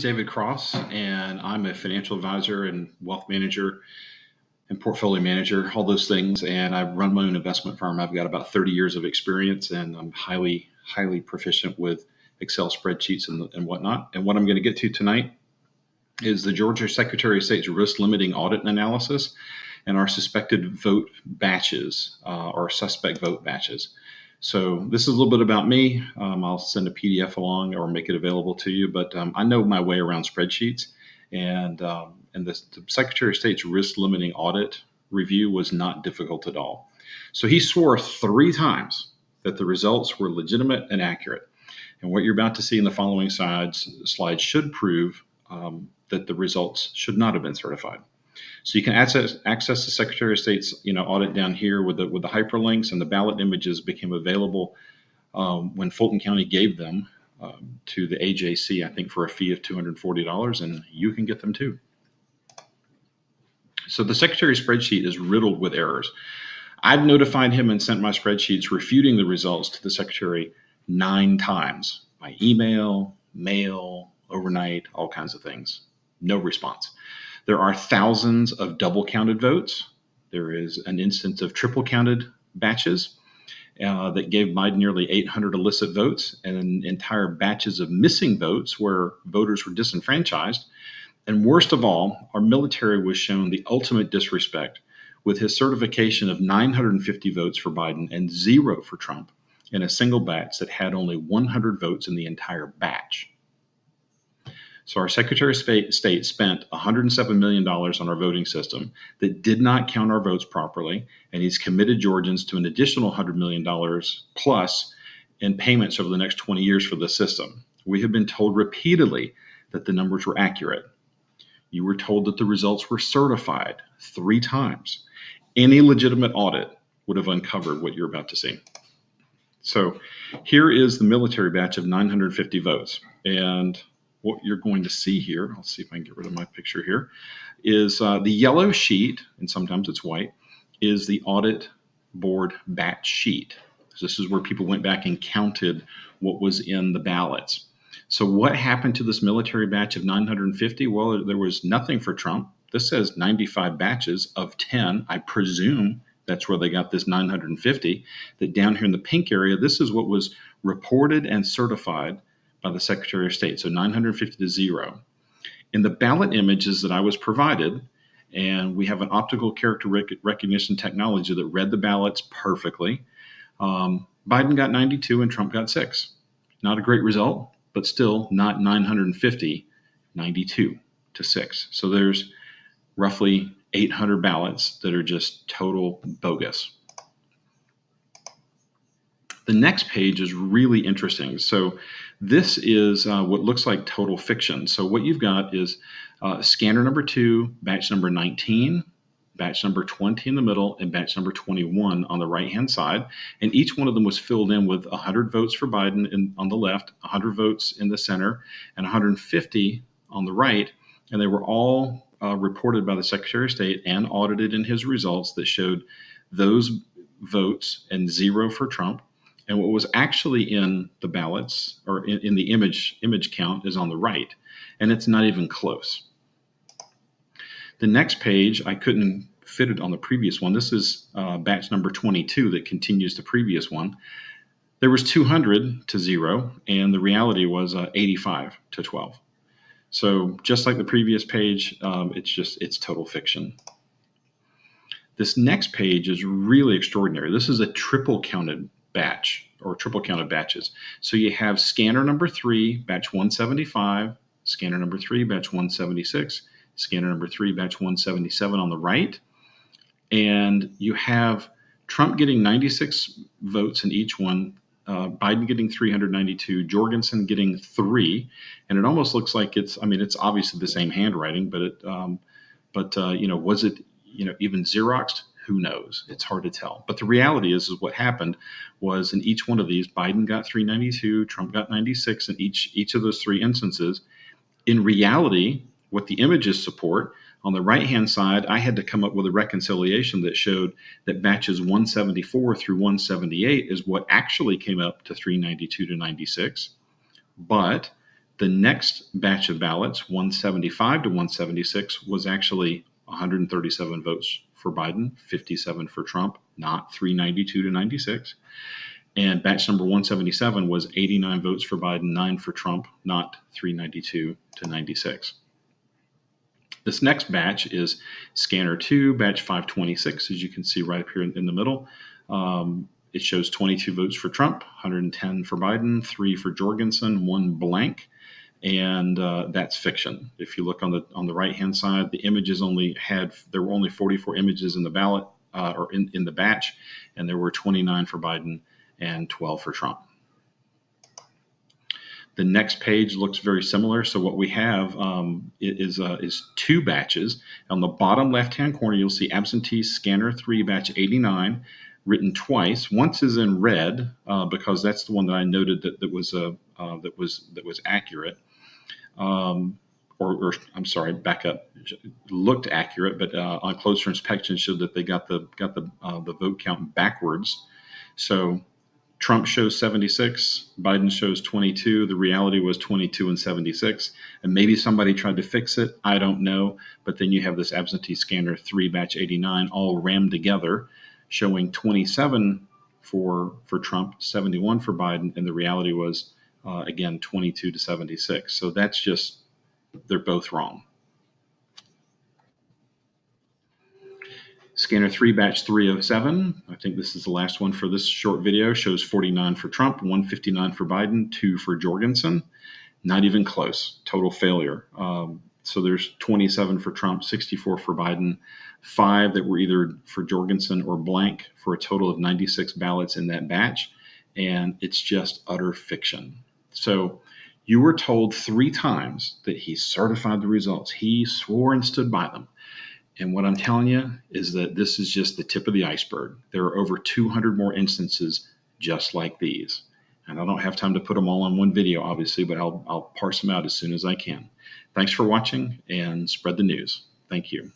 David Cross, and I'm a financial advisor and wealth manager and portfolio manager, all those things. And I run my own investment firm. I've got about 30 years of experience, and I'm highly proficient with Excel spreadsheets and whatnot. And what I'm going to get to tonight is the Georgia Secretary of State's risk limiting audit and analysis and our suspected vote batches or suspect vote batches. So this is a little bit about me. I'll send a PDF along or make it available to you, but I know my way around spreadsheets, and the Secretary of State's risk limiting audit review was not difficult at all. So he swore 3 times that the results were legitimate and accurate. And what you're about to see in the following slides should prove that the results should not have been certified. So you can access the Secretary of State's audit down here with the hyperlinks, and the ballot images became available when Fulton County gave them to the AJC, I think for a fee of $240, and you can get them too. So the Secretary's spreadsheet is riddled with errors. I've notified him and sent my spreadsheets refuting the results to the Secretary 9 times by email, mail, overnight, all kinds of things. No response. There are thousands of double counted votes. There is an instance of triple counted batches that gave Biden nearly 800 illicit votes, and entire batches of missing votes where voters were disenfranchised. And worst of all, our military was shown the ultimate disrespect with his certification of 950 votes for Biden and 0 for Trump in a single batch that had only 100 votes in the entire batch. So our Secretary of State spent $107 million on our voting system that did not count our votes properly, and he's committed Georgians to an additional $100 million plus in payments over the next 20 years for the system. We have been told repeatedly that the numbers were accurate. You were told that the results were certified 3 times. Any legitimate audit would have uncovered what you're about to see. So here is the military batch of 950 votes. And what you're going to see here, I'll see if I can get rid of my picture here, is the yellow sheet, and sometimes it's white, is the audit board batch sheet. So this is where people went back and counted what was in the ballots. So what happened to this military batch of 950? Well, there was nothing for Trump. This says 95 batches of 10. I presume that's where they got this 950. That down here in the pink area, this is what was reported and certified by the Secretary of State. So 950 to 0. In the ballot images that I was provided, and we have an optical character recognition technology that read the ballots perfectly, Biden got 92 and Trump got 6. Not a great result, but still not 950, 92 to 6. So there's roughly 800 ballots that are just total bogus. The next page is really interesting. So this is what looks like total fiction. So what you've got is scanner number 2, batch number 19, batch number 20 in the middle, and batch number 21 on the right-hand side. And each one of them was filled in with 100 votes for Biden on the left, 100 votes in the center, and 150 on the right. And they were all reported by the Secretary of State and audited in his results that showed those votes and 0 for Trump. And what was actually in the ballots or in the image count is on the right, and it's not even close. The next page, I couldn't fit it on the previous one. This is batch number 22 that continues the previous one. There was 200 to 0, and the reality was 85 to 12. So just like the previous page, it's total fiction. This next page is really extraordinary. This is a triple counted batch or triple counted batches. So you have scanner number 3, batch 175, scanner number 3, batch 176, scanner number 3, batch 177 on the right. And you have Trump getting 96 votes in each one, Biden getting 392, Jorgensen getting 3. And it almost looks like it's obviously the same handwriting, but was it, even Xeroxed? Who knows? It's hard to tell. But the reality is what happened was in each one of these, Biden got 392, Trump got 96 in each of those 3 instances. In reality, what the images support, on the right-hand side, I had to come up with a reconciliation that showed that batches 174 through 178 is what actually came up to 392 to 96. But The next batch of ballots, 175 to 176, was actually 137 votes for Biden, 57 for Trump, not 392 to 96. And batch number 177 was 89 votes for Biden, 9 for Trump, not 392 to 96. This next batch is scanner 2, batch 526, as you can see right up here in the middle. It shows 22 votes for Trump, 110 for Biden, 3 for Jorgensen, 1 blank, and that's fiction. If you look on the right-hand side, the images there were only 44 images in the ballot or in the batch, and there were 29 for Biden and 12 for Trump. The next page looks very similar. So what we have is 2 batches. On the bottom left-hand corner, you'll see absentee scanner 3, batch 89, written twice. Once is in red because that's the one that I noted that was accurate. Or I'm sorry, back up. Looked accurate, but on closer inspection showed that they got the vote count backwards. So Trump shows 76, Biden shows 22. The reality was 22 and 76. And maybe somebody tried to fix it. I don't know. But then you have this absentee scanner 3, batch 89, all rammed together, showing 27 for Trump, 71 for Biden. And the reality was, again, 22 to 76. So that's just, they're both wrong. Scanner 3, batch 307, I think this is the last one for this short video, shows 49 for Trump, 159 for Biden, 2 for Jorgensen. Not even close, total failure. So there's 27 for Trump, 64 for Biden, 5 that were either for Jorgensen or blank, for a total of 96 ballots in that batch. And it's just utter fiction. So you were told 3 times that he certified the results. He swore and stood by them. And what I'm telling you is that this is just the tip of the iceberg. There are over 200 more instances just like these. And I don't have time to put them all on one video, obviously, but I'll parse them out as soon as I can. Thanks for watching, and spread the news. Thank you.